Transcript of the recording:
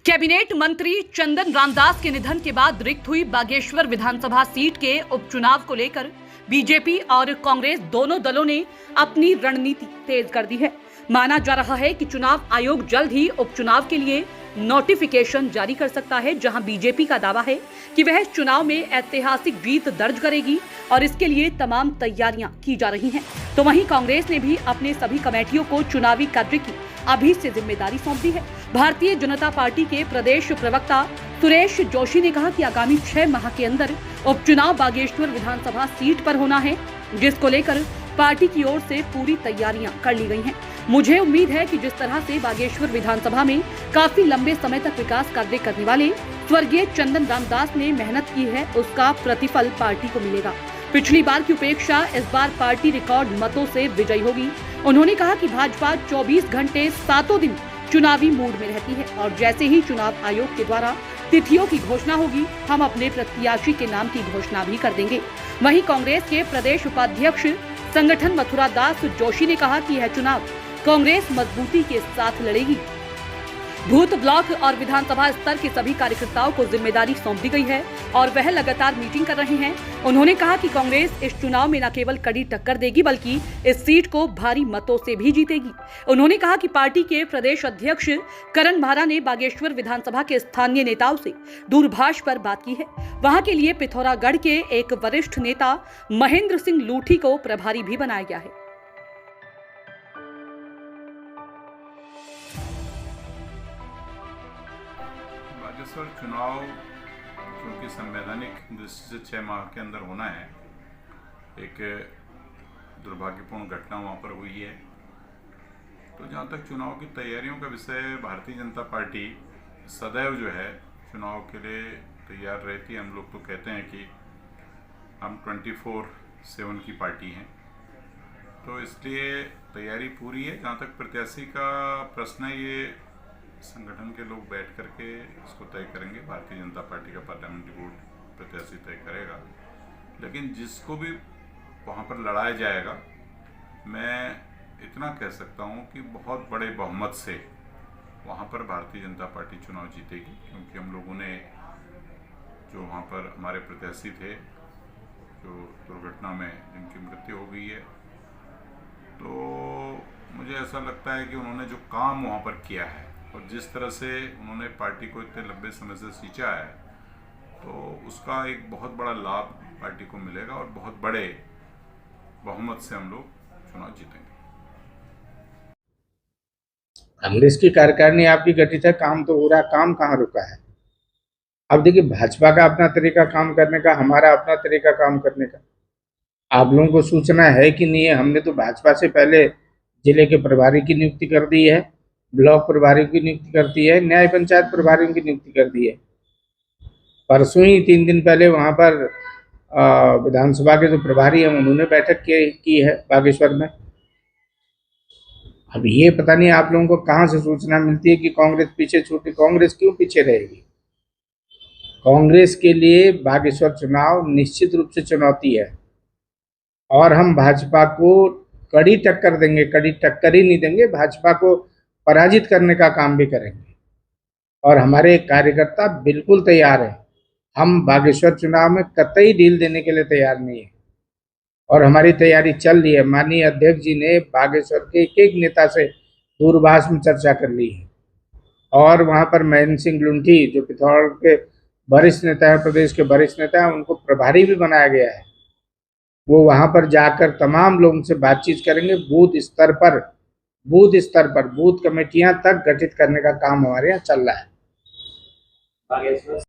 Cabinet मंत्री चंदन रामदास के निधन के बाद रिक्त हुई बागेश्वर विधानसभा सीट के उपचुनाव को लेकर बीजेपी और कांग्रेस दोनों दलों ने अपनी रणनीति तेज कर दी है। माना जा रहा है कि चुनाव आयोग जल्द ही उपचुनाव के लिए नोटिफिकेशन जारी कर सकता है, जहां बीजेपी का दावा है कि वह इस चुनाव में ऐतिहासिक जीत दर्ज करेगी और इसके लिए तमाम तैयारियां की जा रही हैं। तो वहीं कांग्रेस ने भी अपने सभी कमेटियों को चुनावी कार्य की अभी से जिम्मेदारी सौंप दी है। भारतीय जनता पार्टी के प्रदेश प्रवक्ता सुरेश जोशी ने कहा कि आगामी 6 माह के अंदर उपचुनाव बागेश्वर विधानसभा सीट पर होना है, जिसको लेकर पार्टी की ओर से पूरी तैयारियां कर ली गई हैं। मुझे उम्मीद है कि जिस तरह से बागेश्वर विधानसभा में काफी लंबे समय तक विकास कार्य करने वाले स्वर्गीय चंदन रामदास ने मेहनत की है, उसका प्रतिफल पार्टी को मिलेगा। पिछली बार की उपेक्षा इस बार पार्टी रिकॉर्ड मतों से विजयी होगी। उन्होंने कहा कि भाजपा 24 घंटे 7 दिन चुनावी मूड में रहती है और जैसे ही चुनाव आयोग के द्वारा तिथियों की घोषणा होगी, हम अपने प्रत्याशी के नाम की घोषणा भी कर देंगे। वहीं कांग्रेस के प्रदेश उपाध्यक्ष संगठन मथुरा दास जोशी ने कहा कि यह चुनाव कांग्रेस मजबूती के साथ लड़ेगी। बूथ, ब्लॉक और विधानसभा स्तर के सभी कार्यकर्ताओं को जिम्मेदारी सौंप दी गई है और वह लगातार मीटिंग कर रहे हैं। उन्होंने कहा कि कांग्रेस इस चुनाव में न केवल कड़ी टक्कर देगी बल्कि इस सीट को भारी मतों से भी जीतेगी। उन्होंने कहा कि पार्टी के प्रदेश अध्यक्ष करण म्हारा ने बागेश्वर विधानसभा के स्थानीय नेताओं से दूरभाष पर बात की है। वहां के लिए पिथौरागढ़ के एक वरिष्ठ नेता महेंद्र सिंह लूठी को प्रभारी भी बनाया गया है। बागेश्वर चुनाव क्योंकि संवैधानिक दृष्टि से 6 माह के अंदर होना है, एक दुर्भाग्यपूर्ण घटना वहाँ पर हुई है। तो जहाँ तक चुनाव की तैयारियों का विषय, भारतीय जनता पार्टी सदैव जो है चुनाव के लिए तैयार रहती है। हम लोग तो कहते हैं कि हम 24/7 की पार्टी हैं, तो इसलिए तैयारी पूरी है। जहाँ तक प्रत्याशी का प्रश्न है, ये संगठन के लोग बैठ करके इसको तय करेंगे। भारतीय जनता पार्टी का पार्लियामेंट्री बोर्ड प्रत्याशी तय करेगा, लेकिन जिसको भी वहाँ पर लड़ाया जाएगा, मैं इतना कह सकता हूँ कि बहुत बड़े बहुमत से वहाँ पर भारतीय जनता पार्टी चुनाव जीतेगी। क्योंकि हम लोगों ने जो वहाँ पर हमारे प्रत्याशी थे, जो दुर्घटना में जिनकी मृत्यु हो गई है, तो मुझे ऐसा लगता है कि उन्होंने जो काम वहाँ पर किया है और जिस तरह से उन्होंने पार्टी को इतने लंबे समय से सींचा है, तो उसका एक बहुत बड़ा लाभ पार्टी को मिलेगा और बहुत बड़े बहुमत से हम लोग चुनाव जीतेंगे। कांग्रेस की कार्यकारिणी आपकी गठित है, काम तो हो रहा है, काम कहाँ रुका है? अब देखिए, भाजपा का अपना तरीका काम करने का, हमारा अपना तरीका काम करने का। आप लोगों को सूचना है कि नहीं है? हमने तो भाजपा से पहले जिले के प्रभारी की नियुक्ति कर दी है, ब्लॉक प्रभारी की नियुक्ति कर दी है, न्याय पंचायत प्रभारियों की नियुक्ति कर दी है। परसों ही 3 दिन पहले वहाँ पर विधानसभा के जो प्रभारी हैं उन्होंने बैठक की है बागेश्वर में। अब ये पता नहीं आप लोगों को कहाँ से सूचना मिलती है कि कांग्रेस पीछे छूटी। कांग्रेस क्यों पीछे रहेगी? कांग्रेस के लिए बागेश्वर चुनाव निश्चित रूप से चुनौती है और हम भाजपा को कड़ी टक्कर देंगे। कड़ी टक्कर ही नहीं देंगे, भाजपा को पराजित करने का काम भी करेंगे और हमारे कार्यकर्ता बिल्कुल तैयार हैं। हम बागेश्वर चुनाव में कतई ढील देने के लिए तैयार नहीं है और हमारी तैयारी चल रही है। माननीय अध्यक्ष जी ने बागेश्वर के एक नेता से दूरभाष में चर्चा कर ली है और वहां पर महेंद्र सिंह लूठी, जो पिथौरागढ़ के वरिष्ठ नेता है, प्रदेश के वरिष्ठ नेता है, उनको प्रभारी भी बनाया गया है। वो वहां पर जाकर तमाम लोगों से बातचीत करेंगे। बूथ स्तर पर बूथ कमेटियां तक गठित करने का काम हमारे यहाँ चल रहा है।